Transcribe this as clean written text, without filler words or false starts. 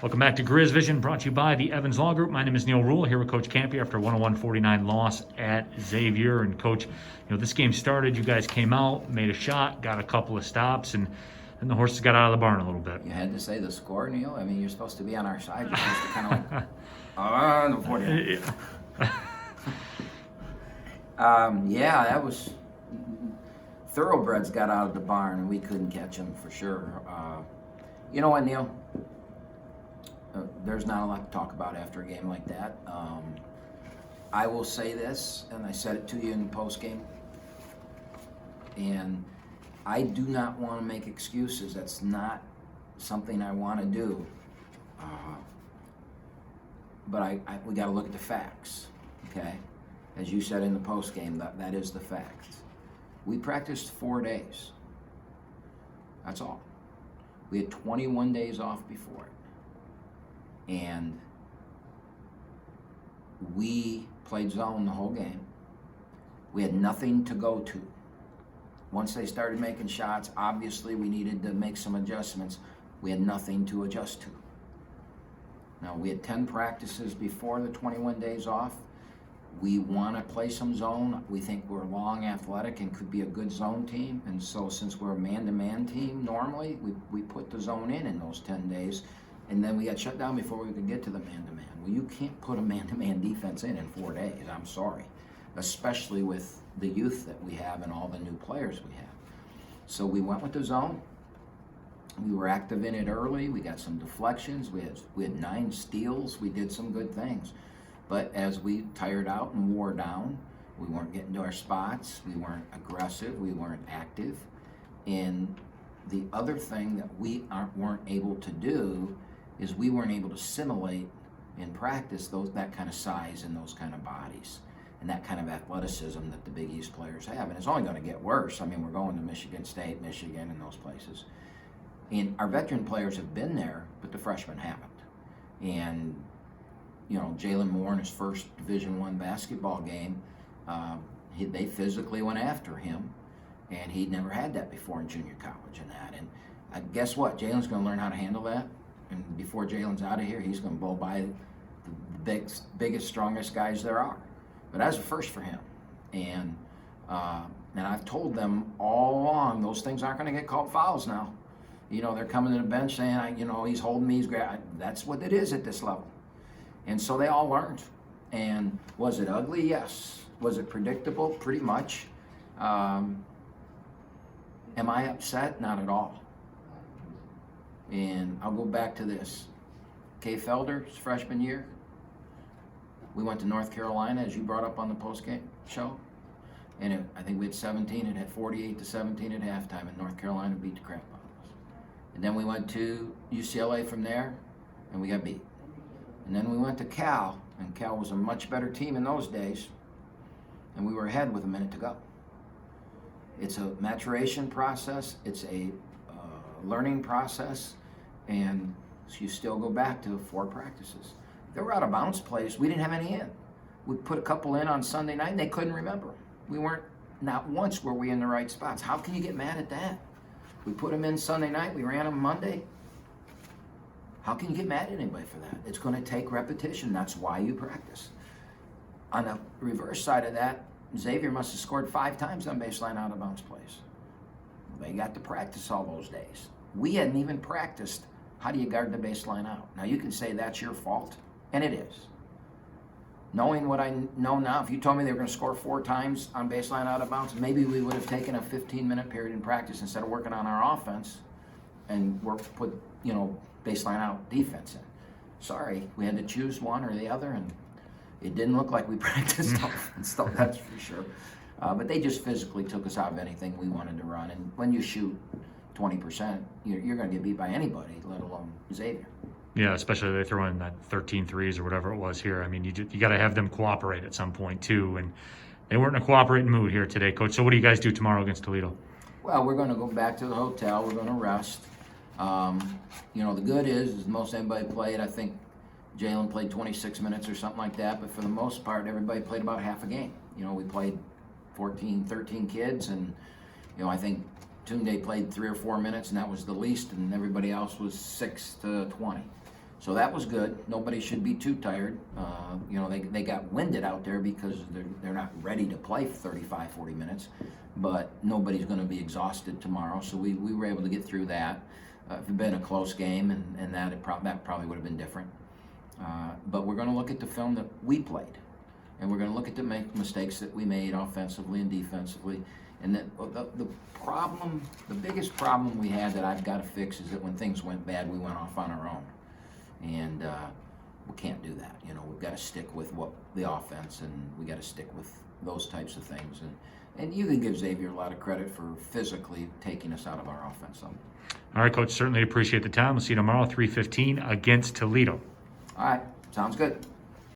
Welcome back to GrizzVision, brought to you by the Evans Law Group. My name is Neil Rule, here with Coach Kampe after a 101-49 loss at Xavier. And Coach, this game started, you guys came out, made a shot, got a couple of stops, and the horses got out of the barn a little bit. You had to say the score, Neil? I mean, you're supposed to be on our side. You're supposed to kind of like, the 49. Yeah, that was, thoroughbreds got out of the barn and we couldn't catch them for sure. You know what, Neil? There's not a lot to talk about after a game like that. I will say this, and I said it to you in the post game, and I do not want to make excuses. That's not something I want to do. But we got to look at the facts, okay? As you said in the post game, that is the fact. We practiced 4 days. That's all. We had 21 days off before it. And we played zone the whole game. We had nothing to go to. Once they started making shots, obviously we needed to make some adjustments. We had nothing to adjust to. Now, we had 10 practices before the 21 days off. We want to play some zone. We think we're long, athletic, and could be a good zone team. And so since we're a man-to-man team normally, we put the zone in those 10 days. And then we got shut down before we could get to the man-to-man. Well, you can't put a man-to-man defense in 4 days. I'm sorry. Especially with the youth that we have and all the new players we have. So we went with the zone. We were active in it early. We got some deflections. We had 9 steals. We did some good things. But as we tired out and wore down, we weren't getting to our spots. We weren't aggressive. We weren't active. And the other thing that we weren't able to do is we weren't able to simulate in practice that kind of size and those kind of bodies and that kind of athleticism that the Big East players have. And it's only going to get worse. I mean, we're going to Michigan State, Michigan, and those places. And our veteran players have been there, but the freshmen haven't. And, Jalen Moore in his first Division I basketball game, they physically went after him, and he'd never had that before in junior college and that. And guess what? Jalen's going to learn how to handle that. And before Jalen's out of here, he's going to blow by the biggest, strongest guys there are. But that's a first for him. And I've told them all along, those things aren't going to get called fouls now. They're coming to the bench saying, he's holding me, that's what it is at this level. And so they all learned. And was it ugly? Yes. Was it predictable? Pretty much. Am I upset? Not at all. And I'll go back to this. Kay Felder's freshman year, we went to North Carolina, as you brought up on the postgame show. And I think we had 17, it had 48-17 at halftime, and North Carolina beat the crap out of us. And then we went to UCLA from there, and we got beat. And then we went to Cal, and Cal was a much better team in those days, and we were ahead with a minute to go. It's a maturation process, it's a learning process, and you still go back to 4 practices. There were out of bounds plays, we didn't have any in. We put a couple in on Sunday night and they couldn't remember. Not once were we in the right spots. How can you get mad at that? We put them in Sunday night, we ran them Monday. How can you get mad at anybody for that? It's going to take repetition, that's why you practice. On the reverse side of that, Xavier must have scored 5 times on baseline out of bounds plays. They got to practice all those days. We hadn't even practiced how do you guard the baseline out. Now you can say that's your fault, and it is. Knowing what I know now, if you told me they were going to score 4 times on baseline out of bounds, maybe we would have taken a 15-minute period in practice instead of working on our offense and put baseline out defense in. Sorry, we had to choose one or the other, and it didn't look like we practiced offense, though, that's for sure. But they just physically took us out of anything we wanted to run. And when you shoot 20%, you're going to get beat by anybody, let alone Xavier. Yeah, especially they throw in that 13 threes or whatever it was here. I mean, you got to have them cooperate at some point, too. And they weren't in a cooperating mood here today, Coach. So what do you guys do tomorrow against Toledo? Well, we're going to go back to the hotel. We're going to rest. The good is most everybody played. I think Jalen played 26 minutes or something like that. But for the most part, everybody played about half a game. We played 13 kids, and I think Tunde played 3 or 4 minutes, and that was the least, and everybody else was 6 to 20. So So that was good. Nobody should be too tired. They got winded out there because they're not ready to play for 35, 40 minutes. But nobody's going to be exhausted tomorrow. So we were able to get through that. If it had been a close game and that probably would have been different. But we're going to look at the film that we played. And we're going to look at the mistakes that we made offensively and defensively. And the biggest problem we had that I've got to fix is that when things went bad, we went off on our own. And we can't do that. We've got to stick with the offense, and we got to stick with those types of things. And you can give Xavier a lot of credit for physically taking us out of our offense. All right, Coach, certainly appreciate the time. We'll see you tomorrow, 3:15 against Toledo. All right, sounds good.